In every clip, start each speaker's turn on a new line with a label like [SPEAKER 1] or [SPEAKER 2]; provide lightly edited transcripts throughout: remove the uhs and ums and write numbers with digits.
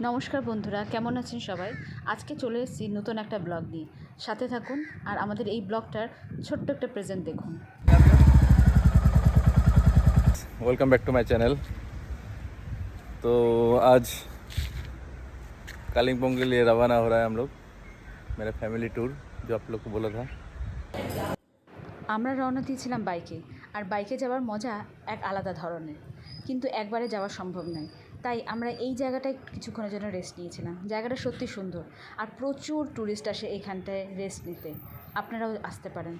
[SPEAKER 1] নমস্কার বন্ধুরা, কেমন আছেন সবাই? আজকে চলে এসেছি নতুন একটা ব্লগ নিয়ে। সাথে থাকুন আর আমাদের এই ব্লগটার ছোট্ট একটা প্রেজেন্ট দেখুন।
[SPEAKER 2] Welcome back to my channel. तो आज कालिम्पोंग के लिए रवाना हो रहा है हम लोग, मेरा फैमिली टूर जो आप लोग को बोला था।
[SPEAKER 1] আমরা রওনা দিয়েছিলাম বাইকে, আর বাইকে যাওয়ার মজা এক আলাদা ধরনের, কিন্তু একবারে যাওয়া সম্ভব নয়। তাই আমরা এই জায়গাটায় কিছুক্ষণের জন্য রেস্ট নিয়েছিলাম। জায়গাটা সত্যি সুন্দর, আর প্রচুর ট্যুরিস্ট আসে এইখানটায় রেস্ট নিতে। আপনারাও আসতে পারেন।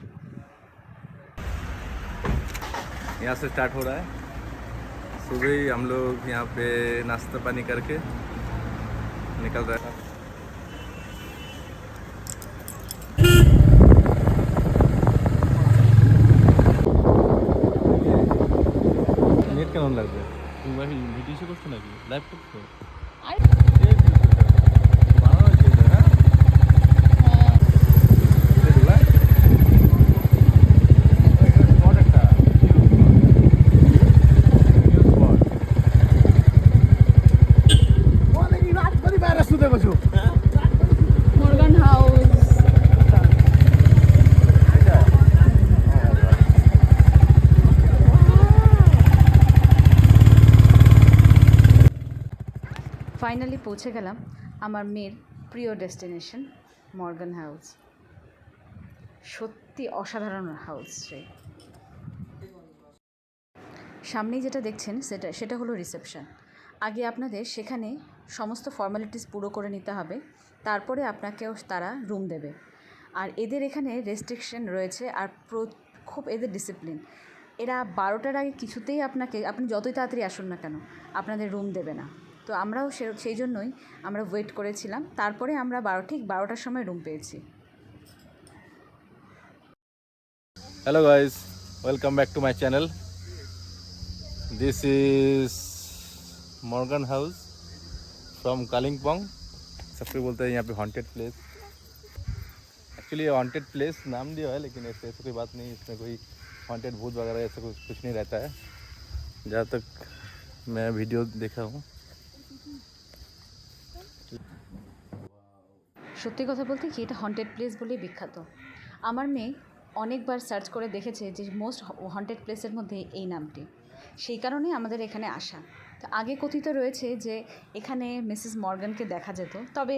[SPEAKER 2] यहाँ से स्टार्ट हो रहा है। सुबह ही हम लोग यहाँ पे नाश्ता पानी करके निकल रहे हैं। नेट কেমন লাগবে? তুমি ভাই ভিডিও করছো নাকি? লাইভ করছো?
[SPEAKER 1] Morgan house. ফাইনালি পৌঁছে গেলাম আমার মেয়ের প্রিয় ডেস্টিনেশন মর্গান হাউস। সত্যি অসাধারণ হাউস। সামনেই যেটা দেখছেন সেটা হলো রিসেপশন। আগে আপনাদের সেখানে সমস্ত ফর্মালিটিস পুরো করে নিতে হবে, তারপরে আপনাকেও তারা রুম দেবে। আর এদের এখানে রেস্ট্রিকশন রয়েছে, আর খুব এদের ডিসিপ্লিন। এরা 12টার আগে কিছুতেই আপনি যতই তাড়াতাড়ি আসুন না কেন, আপনাদের রুম দেবে না। তো আমরাও সেই জন্যই আমরা ওয়েট করেছিলাম। তারপরে আমরা ঠিক 12টার সময় রুম পেয়েছি।
[SPEAKER 2] Hello guys, welcome back to my channel. This is Morgan House from Kalimpong. सबको बोलते हैं यहाँ पे हॉन्टेड प्लेस। एक्चुअली ये हॉन्टेड प्लेस नाम दिया है, लेकिन ऐसे कोई बात नहीं, इसमें कोई हॉन्टेड भूत वगैरह ऐसा कुछ नहीं रहता है, जहाँ तक मैं वीडियो देखा हूँ।
[SPEAKER 1] সত্যি কথা বলতে কি, এটা হন্টেড প্লেস বলেই বিখ্যাত। আমার মেয়ে অনেকবার সার্চ করে দেখেছে যে মোস্ট হন্টেড প্লেসের মধ্যে এই নামটি, সেই কারণেই আমাদের এখানে আসা। তো আগে কথিত রয়েছে যে এখানে মিসেস মর্গানকে দেখা যেত, তবে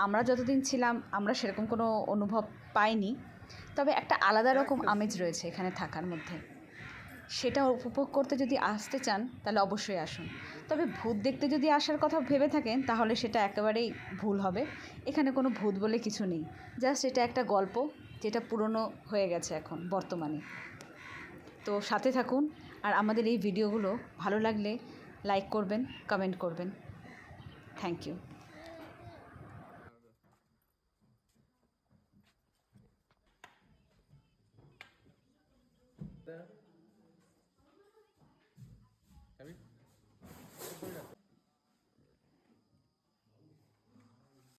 [SPEAKER 1] আমরা যতদিন ছিলাম আমরা সেরকম কোনো অনুভব পাইনি। তবে একটা আলাদা রকম আমেজ রয়েছে এখানে থাকার মধ্যে। সেটা উপভোগ করতে যদি আসতে চান তাহলে অবশ্যই আসুন। তবে ভূত দেখতে যদি আসার কথা ভেবে থাকেন তাহলে সেটা একেবারেই ভুল হবে। এখানে কোনো ভূত বলে কিছু নেই, জাস্ট এটা একটা গল্প যেটা পুরনো হয়ে গেছে এখন বর্তমানে। তো সাথে থাকুন, আর আমাদের এই ভিডিওগুলো ভালো লাগলে লাইক করবেন, কমেন্ট করবেন। Thank you.